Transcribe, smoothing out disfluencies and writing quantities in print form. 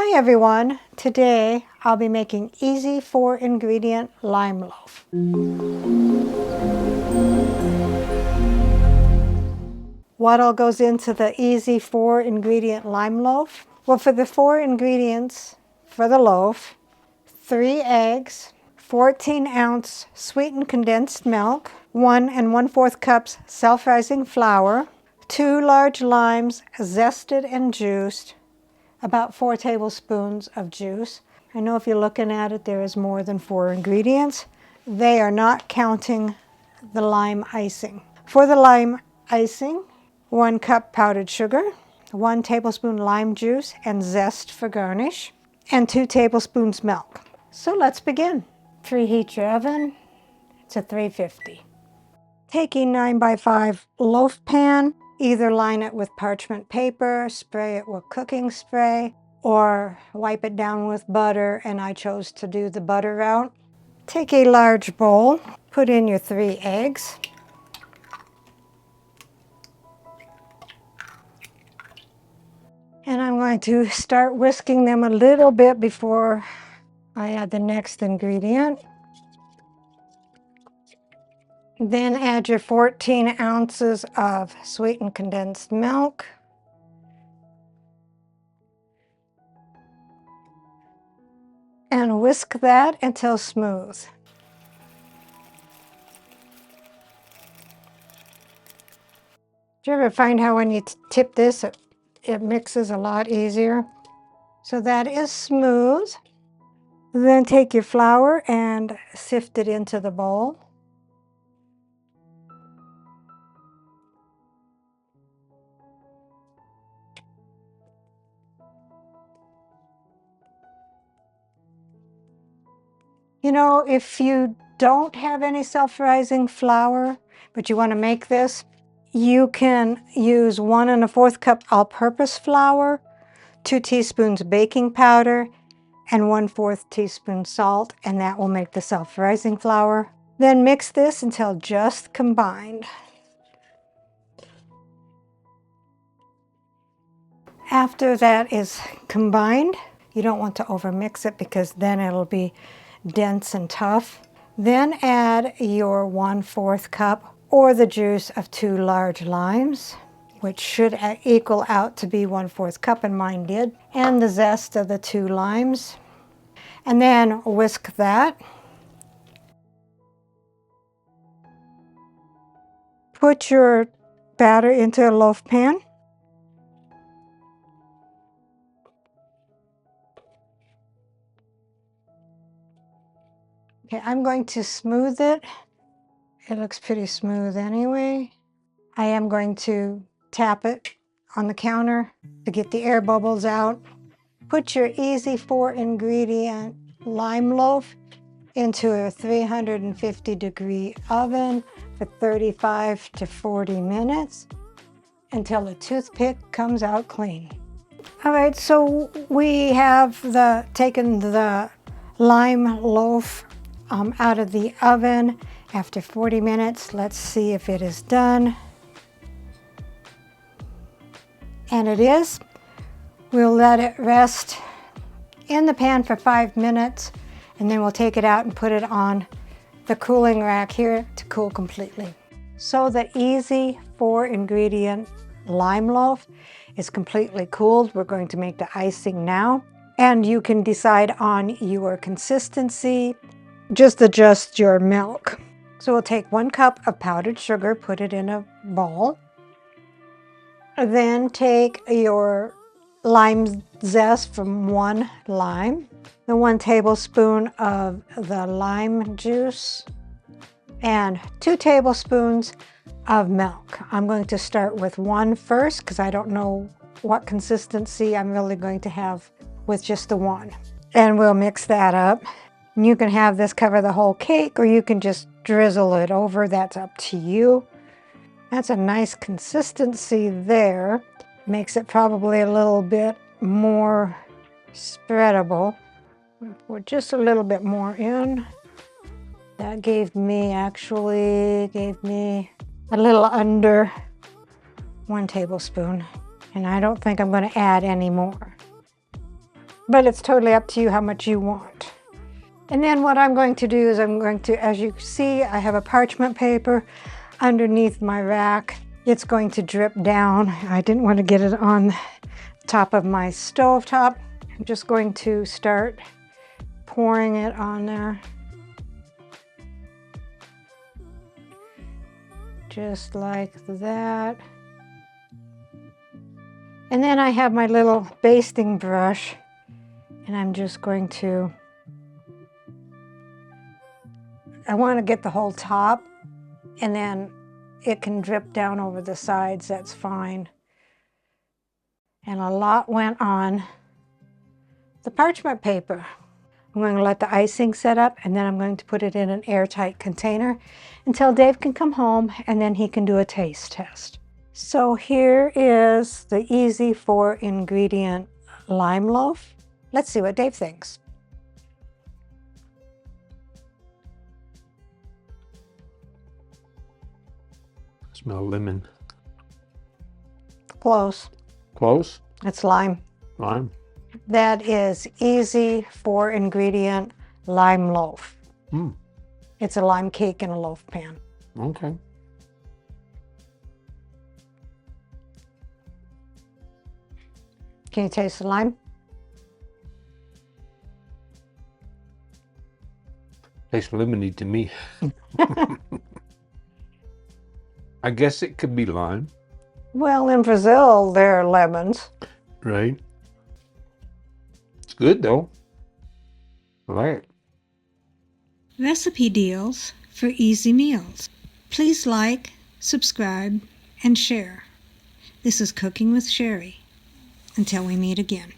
Hi everyone! Today I'll be making easy 4-ingredient lime loaf. What all goes into the easy 4-ingredient lime loaf? Well, for the 4 ingredients for the loaf, 3 eggs, 14-ounce sweetened condensed milk, 1 1/4 cups self-rising flour, 2 large limes zested and juiced, about 4 tablespoons of juice. I know if you're looking at it, there is more than 4 ingredients. They are not counting the lime icing. For the lime icing, 1 cup powdered sugar, 1 tablespoon lime juice and zest for garnish, and 2 tablespoons milk. So let's begin. Preheat your oven to 350. Take a 9x5 loaf pan. Either line it with parchment paper, spray it with cooking spray, or wipe it down with butter, and I chose to do the butter route. Take a large bowl, put in your 3 eggs. And I'm going to start whisking them a little bit before I add the next ingredient. Then add your 14 ounces of sweetened condensed milk. And whisk that until smooth. Do you ever find how when you tip this, it mixes a lot easier? So that is smooth. Then take your flour and sift it into the bowl. You know, if you don't have any self-rising flour, but you want to make this, you can use 1 1/4 cup all-purpose flour, 2 teaspoons baking powder, and 1/4 teaspoon salt, and that will make the self-rising flour. Then mix this until just combined. After that is combined, you don't want to overmix it because then it'll be dense and tough. Then add your 1/4 cup or the juice of 2 large limes, which should equal out to be 1/4 cup, and mine did, and the zest of the 2 limes. And then whisk that. Put your batter into a loaf pan. Okay, I'm going to smooth it. It looks pretty smooth anyway. I am going to tap it on the counter to get the air bubbles out. Put your easy 4-ingredient lime loaf into a 350-degree oven for 35 to 40 minutes until the toothpick comes out clean. All right, so we have taken the lime loaf out of the oven after 40 minutes. Let's see if it is done. And it is. We'll let it rest in the pan for 5 minutes, and then we'll take it out and put it on the cooling rack here to cool completely. So the easy 4-ingredient lime loaf is completely cooled. We're going to make the icing now, and you can decide on your consistency. Just adjust your milk. So we'll take 1 cup of powdered sugar, put it in a bowl. Then take your lime zest from 1 lime, the 1 tablespoon of the lime juice, and 2 tablespoons of milk. I'm going to start with 1 first because I don't know what consistency I'm really going to have with just the 1. And we'll mix that up. And you can have this cover the whole cake, or you can just drizzle it over. That's up to you. That's a nice consistency there. Makes it probably a little bit more spreadable. Put just a little bit more in. That gave me a little under 1 tablespoon. And I don't think I'm going to add any more. but it's totally up to you how much you want. And then what I'm going to do is I'm going to, as you see, I have a parchment paper underneath my rack. It's going to drip down. I didn't want to get it on top of my stove top. I'm just going to start pouring it on there. Just like that. And then I have my little basting brush, and I'm just going to, I want to get the whole top, and then it can drip down over the sides, that's fine. And a lot went on the parchment paper. I'm going to let the icing set up, and then I'm going to put it in an airtight container until Dave can come home, and then he can do a taste test. So here is the easy 4-ingredient lime loaf. Let's see what Dave thinks. Smell lemon. Close. Close? It's lime. Lime. That is easy 4-ingredient lime loaf. Mm. It's a lime cake in a loaf pan. Okay. Can you taste the lime? Tastes lemony to me. I guess it could be lime. Well, in Brazil, there are lemons. Right. It's good though. I like it. Recipe deals for easy meals. Please like, subscribe, and share. This is Cooking with Sherry. Until we meet again.